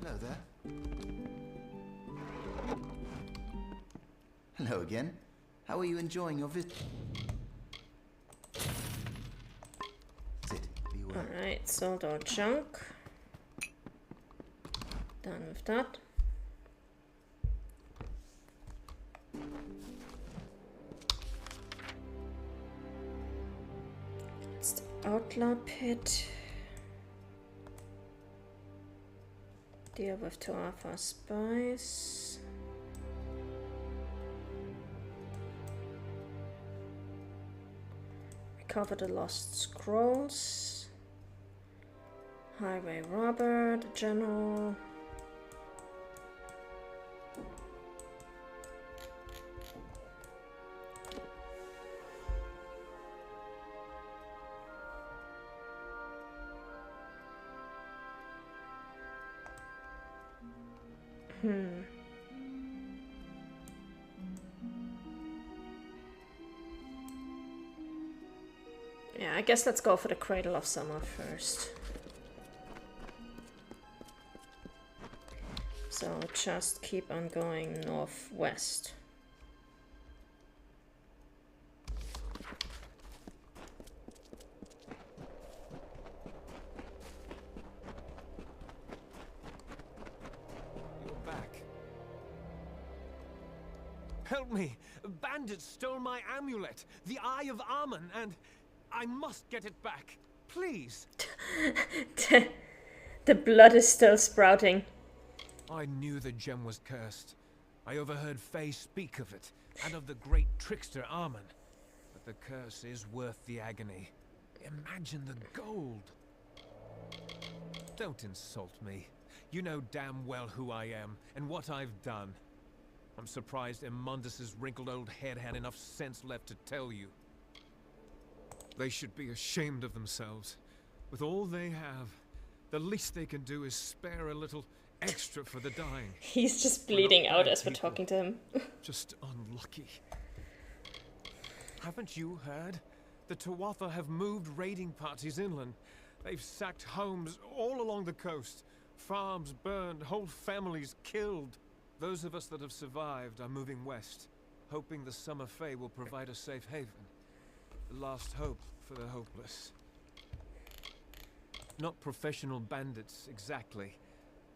Hello there. Hello again. How are you enjoying your visit? Alright, sold our junk. Done with that. It's the outlaw pit. Deal with Tuatha spies. Recover the lost scrolls. Highway robber, the general. Yeah, I guess let's go for the Cradle of Summer first. So just keep on going northwest. You're back. Help me! Bandits stole my amulet, the Eye of Amun, and I must get it back. Please. The blood is still sprouting. I knew the gem was cursed. I overheard Faye speak of it, and of the great trickster Amun. But the curse is worth the agony. Imagine the gold. Don't insult me. You know damn well who I am, and what I've done. I'm surprised Immundus's wrinkled old head had enough sense left to tell you. They should be ashamed of themselves. With all they have, the least they can do is spare a little extra for the dying. He's just bleeding out as we're talking to him. Just unlucky. Haven't you heard? The Tuatha have moved raiding parties inland. They've sacked homes all along the coast. Farms burned, whole families killed. Those of us that have survived are moving west, hoping the Summer Fae will provide a safe haven. The last hope for the hopeless. Not professional bandits, exactly,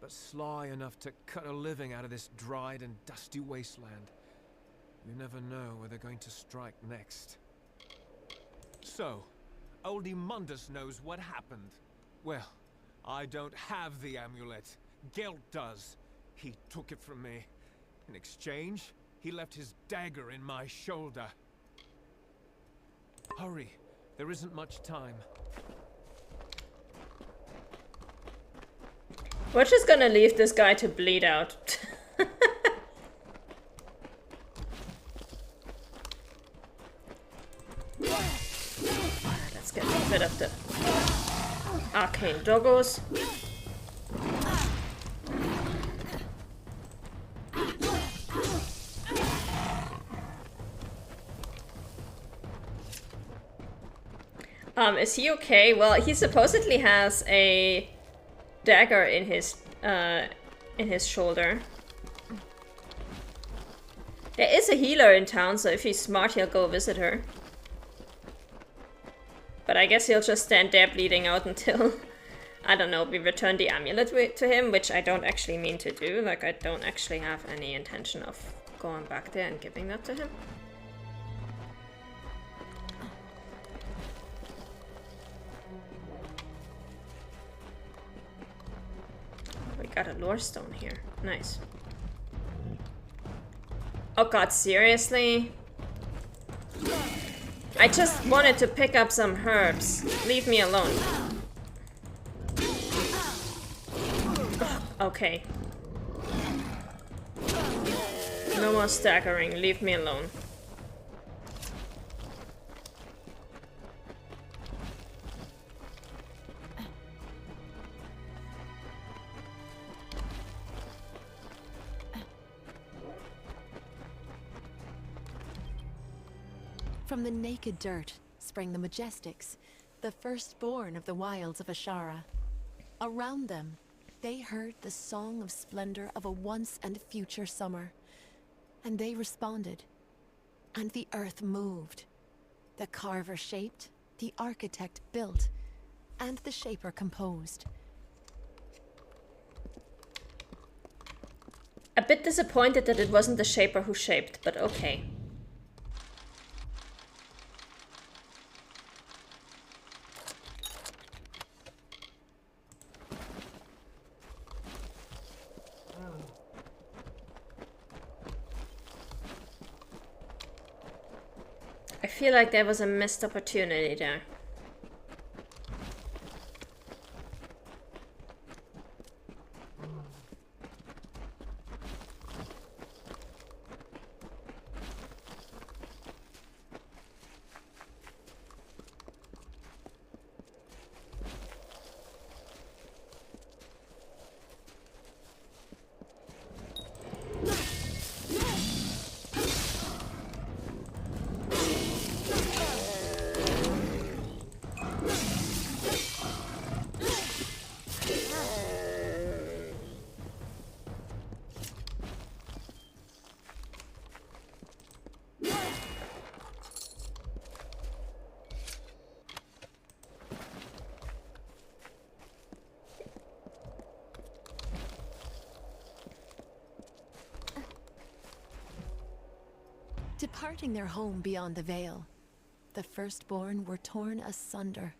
but sly enough to cut a living out of this dried and dusty wasteland. You never know where they're going to strike next. So, old Immundus knows what happened. Well, I don't have the amulet. Gelt does. He took it from me. In exchange, he left his dagger in my shoulder. Hurry, there isn't much time. We're just gonna leave this guy to bleed out. Let's get rid of the arcane doggos. Is he okay? Well, he supposedly has a dagger in his shoulder. There is a healer in town, so if he's smart, he'll go visit her. But I guess he'll just stand there bleeding out until, I don't know, we return the amulet to him, which I don't actually mean to do. Like, I don't actually have any intention of going back there and giving that to him. We got a lore stone here. Nice. Oh god, seriously? I just wanted to pick up some herbs. Leave me alone. Okay. No more staggering. Leave me alone. From the naked dirt sprang the Majestics, the firstborn of the wilds of Ashara. Around them, They heard the song of splendor of a once and future summer, and they responded. And the earth moved. The carver shaped, the architect built, and the shaper composed. A bit disappointed that it wasn't the shaper who shaped, but okay. I feel like there was a missed opportunity there. Departing their home beyond the veil, the firstborn were torn asunder,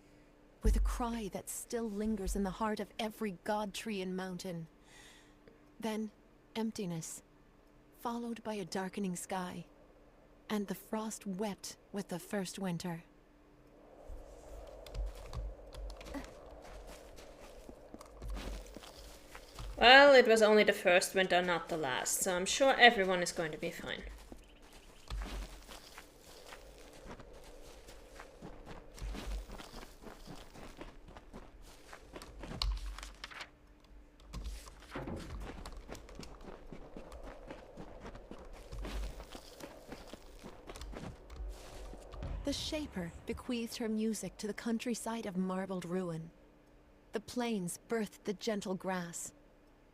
with a cry that still lingers in the heart of every god tree and mountain. Then, emptiness, followed by a darkening sky, and the frost wept with the first winter. Well, it was only the first winter, not the last, so I'm sure everyone is going to be fine. The shaper bequeathed her music to the countryside of marbled ruin. The plains birthed the gentle grass.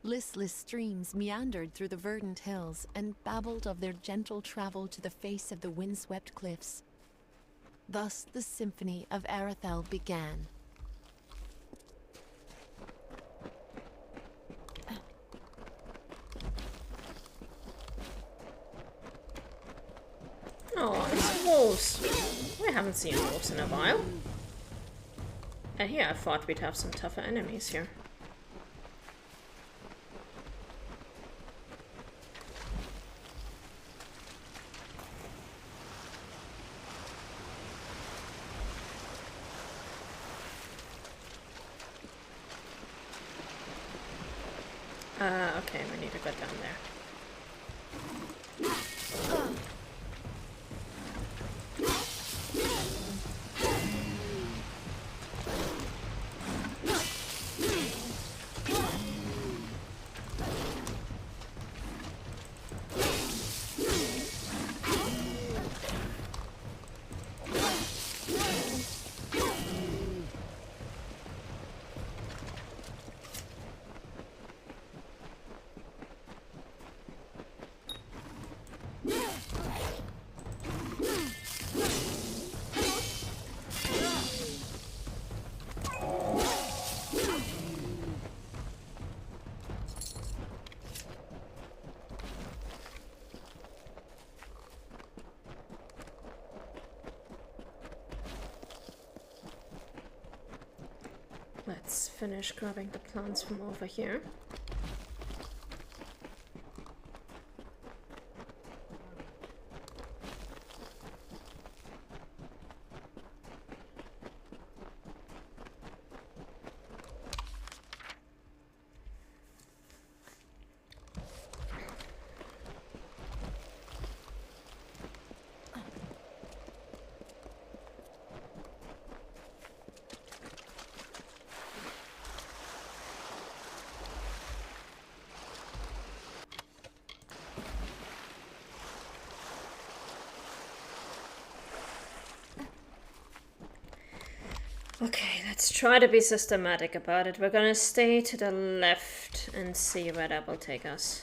Listless streams meandered through the verdant hills and babbled of their gentle travel to the face of the windswept cliffs. Thus the symphony of Arethel began. Oh, it's wolves. We haven't seen wolves in a while. And here I thought we'd have some tougher enemies here. Okay, we need to go down there. Let's finish grabbing the plants from over here. Okay, let's try to be systematic about it. We're gonna stay to the left and see where that will take us.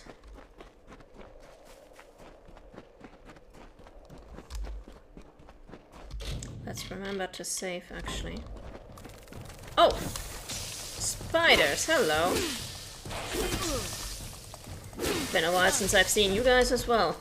Let's remember to save, actually. Oh! Spiders, hello! Been a while since I've seen you guys as well.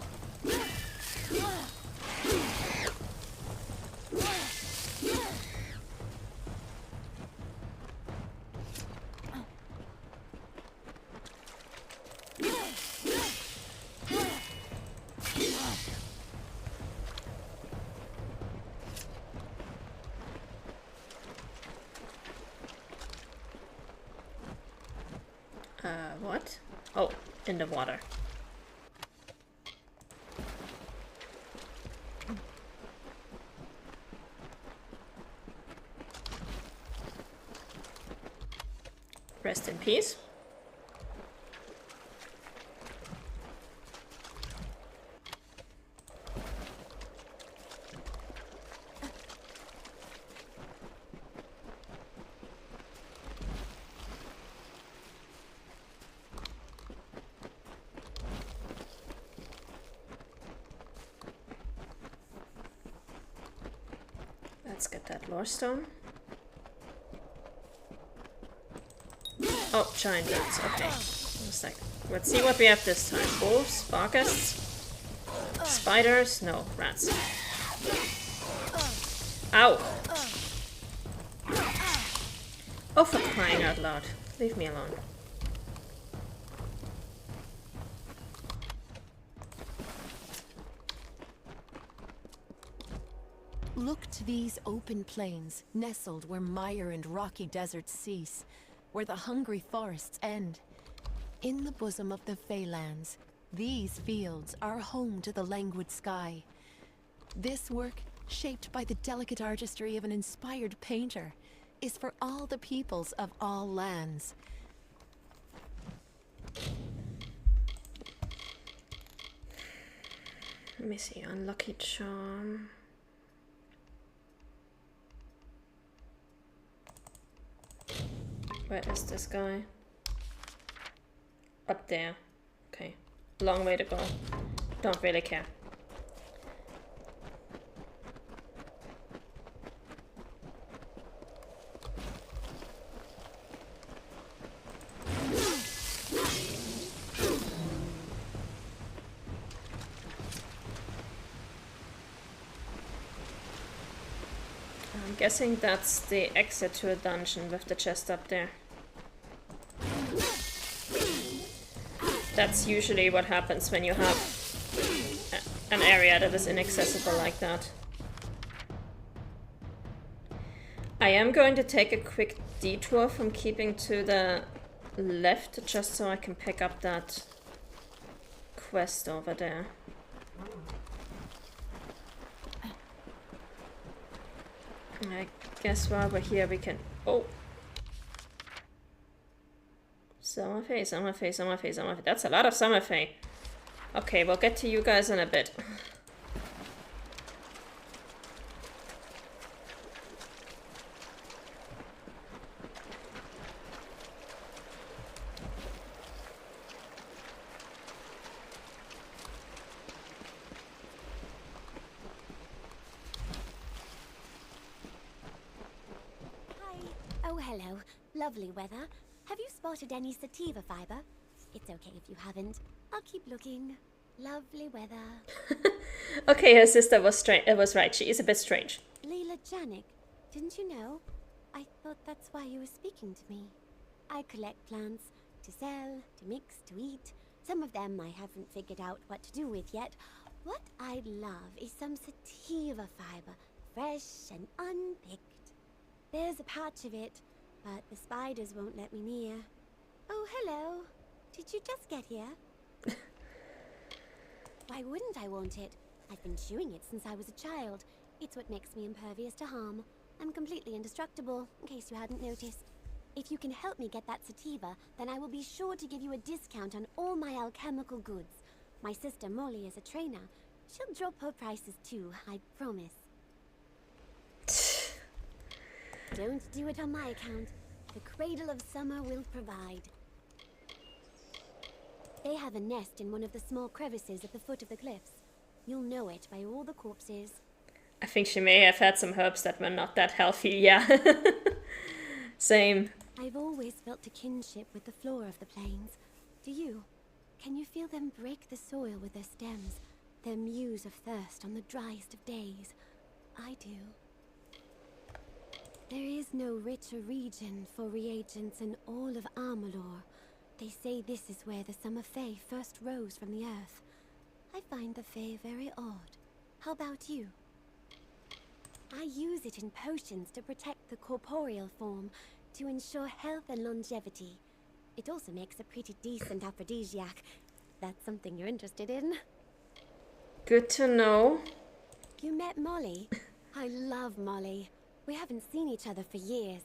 What? Oh, in the water. Rest in peace. Let's get that lore stone. Oh, giant rats, okay. Just like, let's see what we have this time. Wolves, bargaists, spiders, no, rats. Ow! Oh, for crying out loud. Leave me alone. Look to these open plains, nestled where mire and rocky deserts cease, where the hungry forests end. In the bosom of the Feylands, these fields are home to the languid sky. This work, shaped by the delicate artistry of an inspired painter, is for all the peoples of all lands. Let me see, unlucky charm. Where is this guy? Up there. Okay. Long way to go. Don't really care. I'm guessing that's the exit to a dungeon with the chest up there. That's usually what happens when you have an area that is inaccessible like that. I am going to take a quick detour from keeping to the left just so I can pick up that quest over there. I guess while we're here we can... Oh! Summerfey, Summerfey, Summerfey, Summerfey. That's a lot of Summerfey. Okay, we'll get to you guys in a bit. Oh, hello. Lovely weather. Have you spotted any sativa fiber? It's okay if you haven't. I'll keep looking. Lovely weather. Okay, her sister was right. She is a bit strange. Leela Janik, didn't you know? I thought that's why you were speaking to me. I collect plants to sell, to mix, to eat. Some of them I haven't figured out what to do with yet. What I'd love is some sativa fiber, fresh and unpicked. There's a patch of it, but the spiders won't let me near. Oh, hello. Did you just get here? Why wouldn't I want it? I've been chewing it since I was a child. It's what makes me impervious to harm. I'm completely indestructible, in case you hadn't noticed. If you can help me get that sativa, then I will be sure to give you a discount on all my alchemical goods. My sister Molly is a trainer. She'll drop her prices too, I promise. Don't do it on my account. The Cradle of Summer will provide. They have a nest in one of the small crevices at the foot of the cliffs. You'll know it by all the corpses. I think she may have had some herbs that were not that healthy, yeah. Same. I've always felt a kinship with the flora of the plains. Do you? Can you feel them break the soil with their stems? Their muse of thirst on the driest of days? I do. There is no richer region for reagents in all of Amalur. They say this is where the summer fae first rose from the earth. I find the fae very odd. How about you? I use it in potions to protect the corporeal form, to ensure health and longevity. It also makes a pretty decent aphrodisiac. That's something you're interested in. Good to know. You met Molly? I love Molly. We haven't seen each other for years.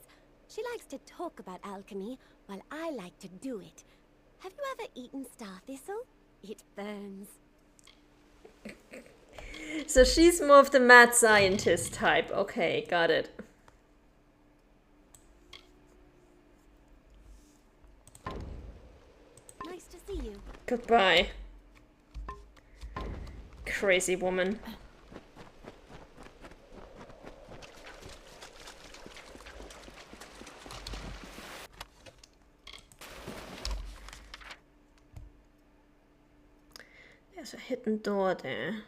She likes to talk about alchemy, while I like to do it. Have you ever eaten star thistle? It burns. So she's more of the mad scientist type. Okay, got it. Nice to see you. Goodbye. Crazy woman. There's a hidden door there.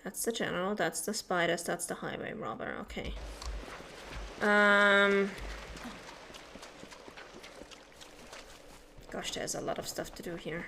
That's the general, that's the spiders, that's the highway robber, okay. Gosh, there's a lot of stuff to do here.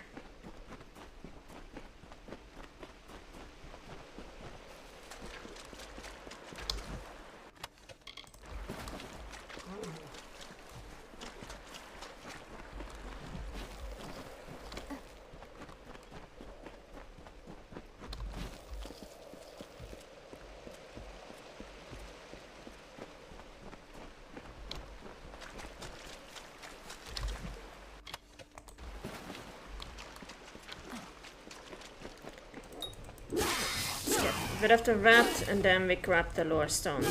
Bit of the rat, and then we grab the lore stone.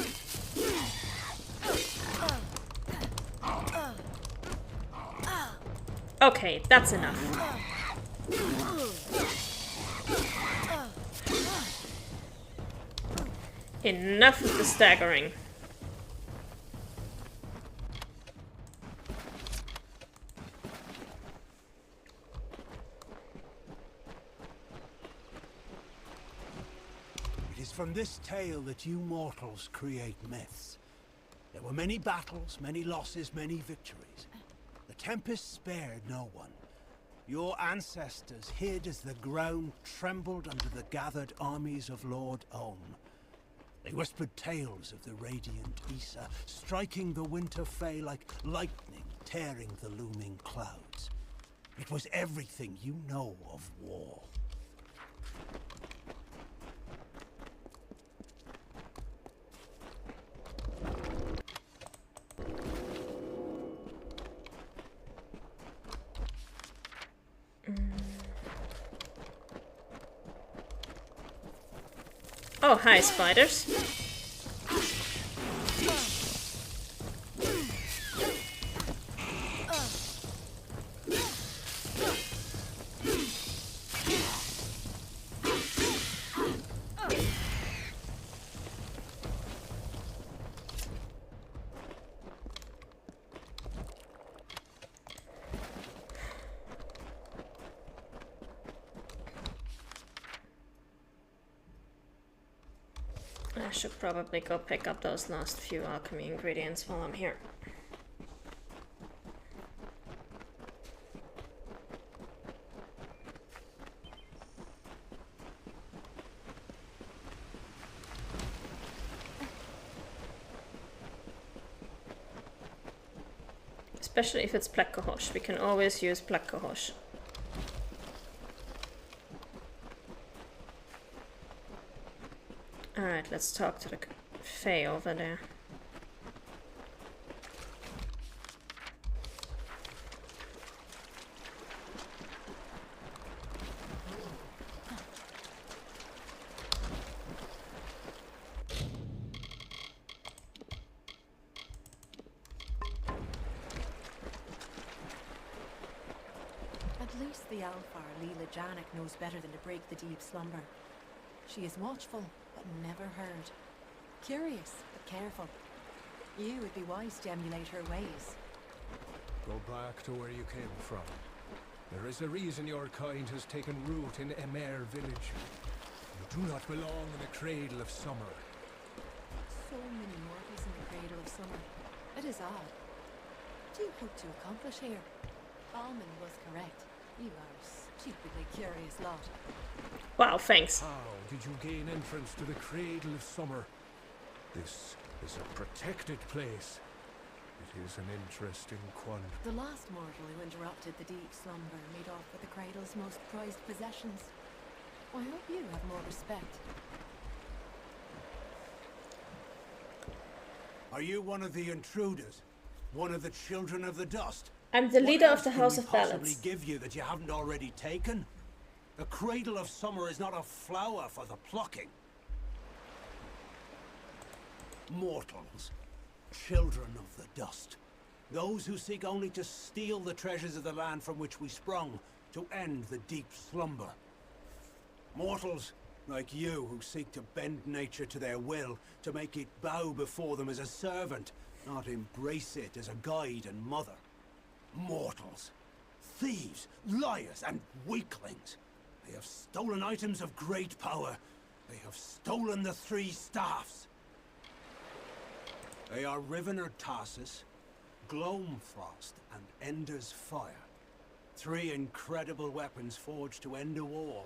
Okay, that's enough. Enough of the staggering. From this tale that you mortals create myths. There were many battles, many losses, many victories. The Tempest spared no one. Your ancestors hid as the ground trembled under the gathered armies of Lord Olm. They whispered tales of the radiant Issa, striking the winter fae like lightning, tearing the looming clouds. It was everything you know of war. Oh, hi, spiders. I should probably go pick up those last few alchemy ingredients while I'm here. Especially if it's Black Cohosh. We can always use Black Cohosh. Alright, let's talk to the Fae over there. the Alfar, Leela Janek knows better than to break the deep slumber. She is watchful, but never heard. Curious, but careful. You would be wise to emulate her ways. Go back to where you came from. There is a reason your kind has taken root in Emer village. You do not belong in the cradle of summer. So many mortals in the cradle of summer. It is odd. What do you hope to accomplish here? Almond was correct. You are a stupidly curious lot. Wow, thanks. How did you gain entrance to the cradle of summer? This is a protected place. It is an interesting quandary. The last mortal who interrupted the deep slumber made off with the cradle's most prized possessions. I hope you have more respect. Are you one of the intruders? One of the children of the dust? I'm the leader of the House of Balance. Balance. Possibly give you that you haven't already taken? The cradle of summer is not a flower for the plucking. Mortals, children of the dust, those who seek only to steal the treasures of the land from which we sprung, to end the deep slumber. Mortals, like you, who seek to bend nature to their will, to make it bow before them as a servant, not embrace it as a guide and mother. Mortals, thieves, liars, and weaklings. They have stolen items of great power. They have stolen the three staffs. They are Rivener Tarsus, Gloamfrost, and Ender's Fire. Three incredible weapons forged to end a war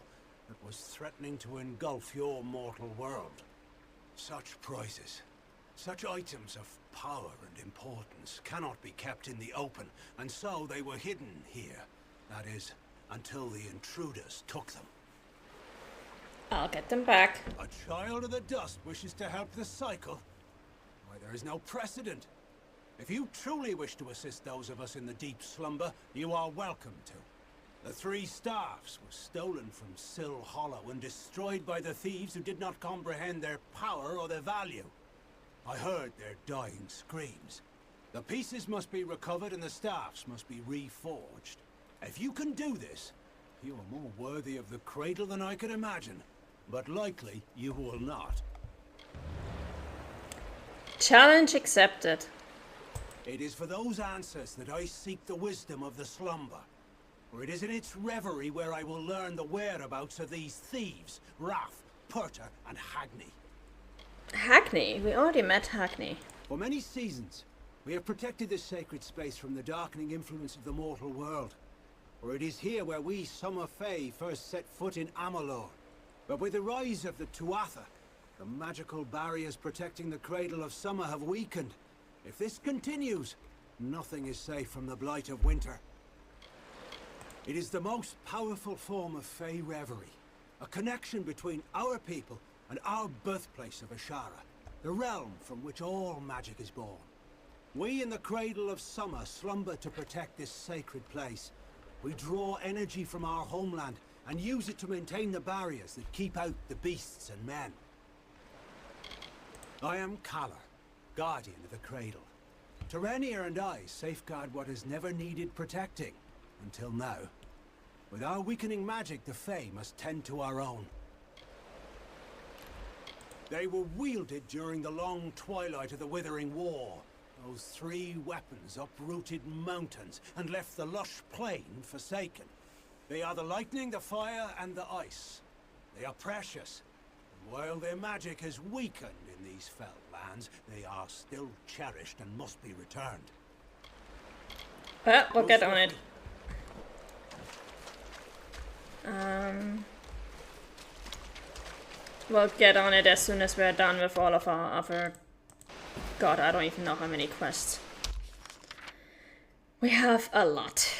that was threatening to engulf your mortal world. Such prizes, such items of power and importance cannot be kept in the open, and so they were hidden here. That is, until the intruders took them. I'll get them back. A child of the dust wishes to help the cycle? Why, there is no precedent. If you truly wish to assist those of us in the deep slumber, you are welcome to. The three staffs were stolen from Sill Hollow and destroyed by the thieves who did not comprehend their power or their value. I heard their dying screams. The pieces must be recovered and the staffs must be reforged. If you can do this, you are more worthy of the cradle than I could imagine. But likely, you will not. Challenge accepted. It is for those answers that I seek the wisdom of the slumber. For it is in its reverie where I will learn the whereabouts of these thieves, Raff, Purta, and Hagney. Hackney? We already met Hackney. For many seasons, we have protected this sacred space from the darkening influence of the mortal world. For it is here where we Summer Fae first set foot in Amalur. But with the rise of the Tuatha, the magical barriers protecting the cradle of summer have weakened. If this continues, nothing is safe from the blight of winter. It is the most powerful form of Fae reverie, a connection between our people and our birthplace of Ashara, the realm from which all magic is born. We in the cradle of summer slumber to protect this sacred place. We draw energy from our homeland and use it to maintain the barriers that keep out the beasts and men. I am Kalar, guardian of the cradle. Terenia and I safeguard what has never needed protecting, until now. With our weakening magic, the Fae must tend to our own. They were wielded during the long twilight of the Withering War. Those three weapons uprooted mountains and left the lush plain forsaken. They are the lightning, the fire, and the ice. They are precious. And while their magic has weakened in these fell lands, they are still cherished and must be returned. We'll get on it. We'll get on it as soon as we're done with all of our other... God, I don't even know how many quests. We have a lot.